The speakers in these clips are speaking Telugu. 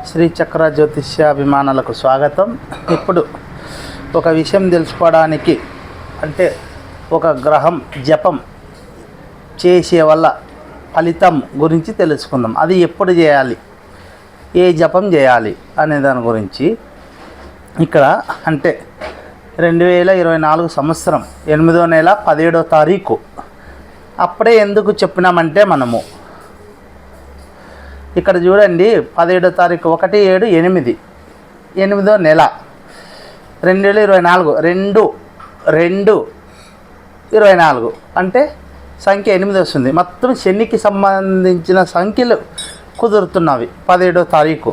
శ్రీచక్ర జ్యోతిష్యాభిమానులకు స్వాగతం. ఇప్పుడు ఒక విషయం తెలుసుకోవడానికి, అంటే ఒక గ్రహం జపం చేసే వల్ల ఫలితం గురించి తెలుసుకుందాం. అది ఎప్పుడు చేయాలి, ఏ జపం చేయాలి అనే దాని గురించి ఇక్కడ అంటే 2024 సంవత్సరం 8వ నెల 17వ తారీఖు. అప్పుడే ఎందుకు చెప్పినామంటే మనము ఇక్కడ చూడండి 17వ తారీఖు 1/7/8 8వ నెల 2024 2/2/24 అంటే సంఖ్య 8 వస్తుంది. మొత్తం శనికి సంబంధించిన సంఖ్యలు కుదురుతున్నవి 17వ తారీఖు.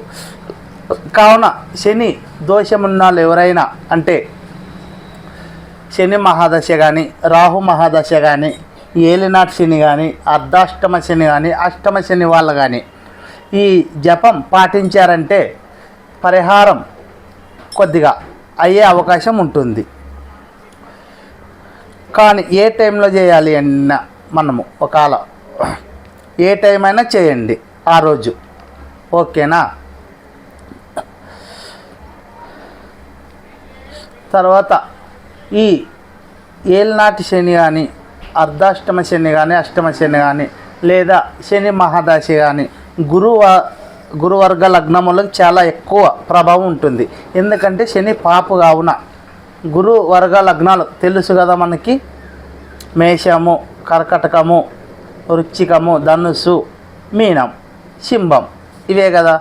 కావున శని దోషమున్న వాళ్ళు ఎవరైనా, అంటే శని మహాదశ కానీ, రాహు మహాదశ కానీ, ఏలినాటి శని కానీ, అర్ధాష్టమ శని కానీ, అష్టమ శని వాళ్ళు కానీ ఈ జపం పాటించారంటే పరిహారం కొద్దిగా అయ్యే అవకాశం ఉంటుంది. కానీ ఏ టైంలో చేయాలి అన్న మనము ఒకవేళ ఏ టైం అయినా చేయండి ఆ రోజు, ఓకేనా. తర్వాత ఈ ఏలినాటి శని కానీ, అర్ధాష్టమ శని కానీ, అష్టమ శని కానీ, లేదా శని మహాదశ కానీ గురువర్గ లగ్నములకు చాలా ఎక్కువ ప్రభావం ఉంటుంది. ఎందుకంటే శని పాపు కావున గురువర్గ లగ్నాలు తెలుసు కదా మనకి, మేషము, కర్కటకము, వృశ్చికము, ధనుస్సు, మీనం, సింహం, ఇవే కదా.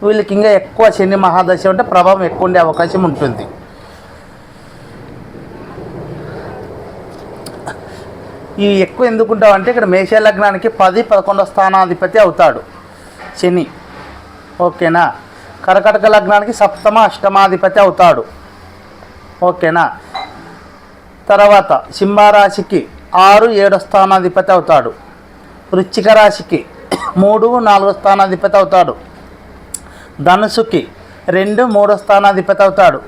వీళ్ళకి ఇంకా ఎక్కువ శని మహాదశ ఉంటే ప్రభావం ఎక్కువ ఉండే అవకాశం ఉంటుంది. ఇవి ఎక్కువ ఎందుకుంటామంటే ఇక్కడ మేష లగ్నానికి 10, 11వ స్థానాధిపతి అవుతాడు శని, ఓకేనా. కర్కటక లగ్నానికి 7వ, 8వ అవుతాడు, ఓకేనా. తర్వాత సింహరాశికి 6, 7వ స్థానాధిపతి అవుతాడు. వృశ్చిక రాశికి 3, 4వ స్థానాధిపతి అవుతాడు. ధనుసుకి 2, 3వ స్థానాధిపతి అవుతాడు.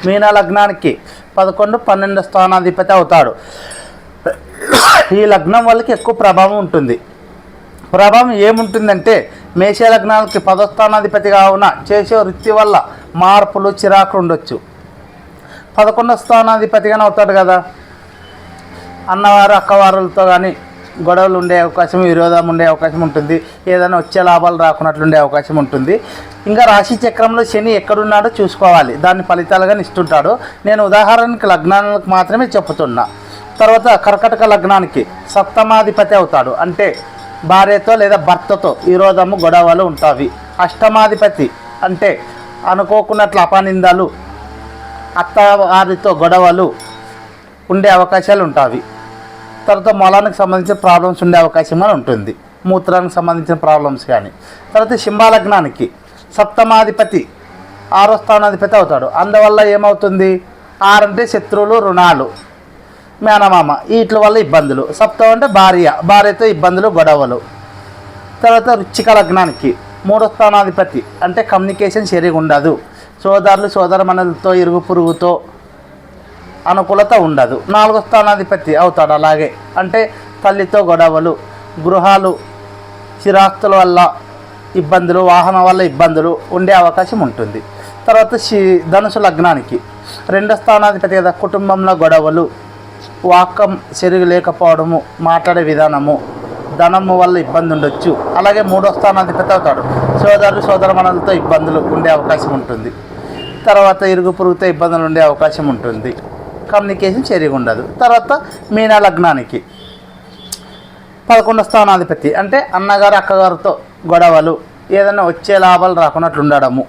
మీన లగ్నానికి 11, 12వ స్థానాధిపతి అవుతాడు. ఈ లగ్నం వాళ్ళకి ఎక్కువ ప్రభావం ఉంటుంది. ప్రభావం ఏముంటుందంటే మేష లగ్నాలకి 10వ స్థానాధిపతి కావున చేసే వృత్తి వల్ల మార్పులు, చిరాకులు ఉండొచ్చు. 11వ స్థానాధిపతిగానే అవుతాడు కదా, అన్నవారు అక్కవారులతో కానీ గొడవలు ఉండే అవకాశం, విరోధం ఉండే అవకాశం ఉంటుంది. ఏదైనా వచ్చే లాభాలు రాకున్నట్లు ఉండే అవకాశం ఉంటుంది. ఇంకా రాశి చక్రంలో శని ఎక్కడున్నాడో చూసుకోవాలి, దాన్ని ఫలితాలుగా ఇస్తుంటాడు. నేను ఉదాహరణకి లగ్నాలకు మాత్రమే చెప్తున్నా. తర్వాత కర్కటక లగ్నానికి 7వ అవుతాడు, అంటే భార్యతో లేదా భర్తతో విరోధము, గొడవలు ఉంటాయి. 8వ అంటే అనుకోకున్నట్లు అపనిందాలు, అత్తవారితో గొడవలు ఉండే అవకాశాలు ఉంటాయి. తర్వాత మొలానికి సంబంధించిన ప్రాబ్లమ్స్ ఉండే అవకాశం అని ఉంటుంది, మూత్రానికి సంబంధించిన ప్రాబ్లమ్స్ కానీ. తర్వాత సింహలగ్నానికి 7వ 6వ స్థానాధిపతి అవుతాడు. అందువల్ల ఏమవుతుంది, 6 అంటే శత్రువులు, రుణాలు, మేనమామ, వీటి వల్ల ఇబ్బందులు. 7వ అంటే భార్యతో ఇబ్బందులు, గొడవలు. తర్వాత వృశ్చిక లగ్నానికి 3వ స్థానాధిపతి, అంటే కమ్యూనికేషన్ సరిగా ఉండదు. సోదరులు, సోదరమణులతో, ఇరుగు పొరుగుతో అనుకూలత ఉండదు. 4వ స్థానాధిపతి అవుతాడు అలాగే, అంటే తల్లితో గొడవలు, గృహాలు, స్థిరాస్తుల వల్ల ఇబ్బందులు, వాహనం వల్ల ఇబ్బందులు ఉండే అవకాశం ఉంటుంది. తర్వాత ధనుసు లగ్నానికి 2వ స్థానాధిపతి కదా, కుటుంబంలో గొడవలు, వాక్కం సరిగా లేకపోవడము, మాట్లాడే విధానము, ధనము వల్ల ఇబ్బంది ఉండొచ్చు. అలాగే 3వ స్థానాధిపతి అవుతాడు, సోదరులు, సోదరమణులతో ఇబ్బందులు ఉండే అవకాశం ఉంటుంది. తర్వాత ఇరుగు పొరుగుతో ఇబ్బందులు ఉండే అవకాశం ఉంటుంది, కమ్యూనికేషన్ సరిగా ఉండదు. తర్వాత మీన లగ్నానికి 11వ స్థానాధిపతి, అంటే అన్నగారు, అక్కగారితో గొడవలు, ఏదైనా వచ్చే లాభాలు రాకున్నట్లు ఉండడము.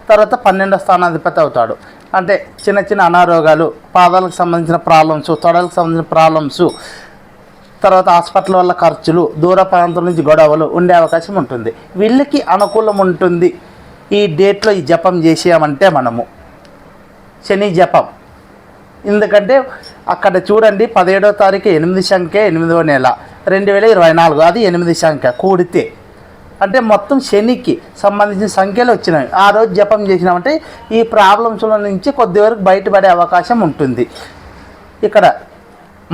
తర్వాత 12వ స్థానాధిపతి అవుతాడు, అంటే చిన్న చిన్న అనారోగ్యాలు, పాదాలకు సంబంధించిన ప్రాబ్లమ్స్, తొడలకు సంబంధించిన ప్రాబ్లమ్స్, తర్వాత హాస్పిటల్ వల్ల ఖర్చులు, దూర ప్రాంతం నుంచి గొడవలు ఉండే అవకాశం ఉంటుంది. వీళ్ళకి అనుకూలం ఉంటుంది ఈ డేట్లో ఈ జపం చేసామంటే మనము శని జపం. ఎందుకంటే అక్కడ చూడండి 17వ తారీఖు 8 సంఖ్య 8వ నెల 2024, అది 8 సంఖ్య కూడితే అంటే మొత్తం శనికి సంబంధించిన సంఖ్యలు వచ్చినాయి. ఆ రోజు జపం చేసినామంటే ఈ ప్రాబ్లమ్స్ల నుంచి కొద్ది వరకు బయటపడే అవకాశం ఉంటుంది. ఇక్కడ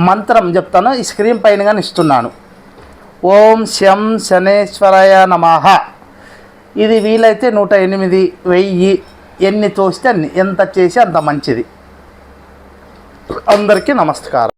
మంత్రం చెప్తాను, ఈ స్క్రీన్ పైన కానీ ఇస్తున్నాను. ఓం శం శనేశ్వరాయ నమః. ఇది వీలైతే 108, 1000 ఎన్ని తోస్తే అన్ని, ఎంత చేసి అంత మంచిది. అందరికీ నమస్కారం.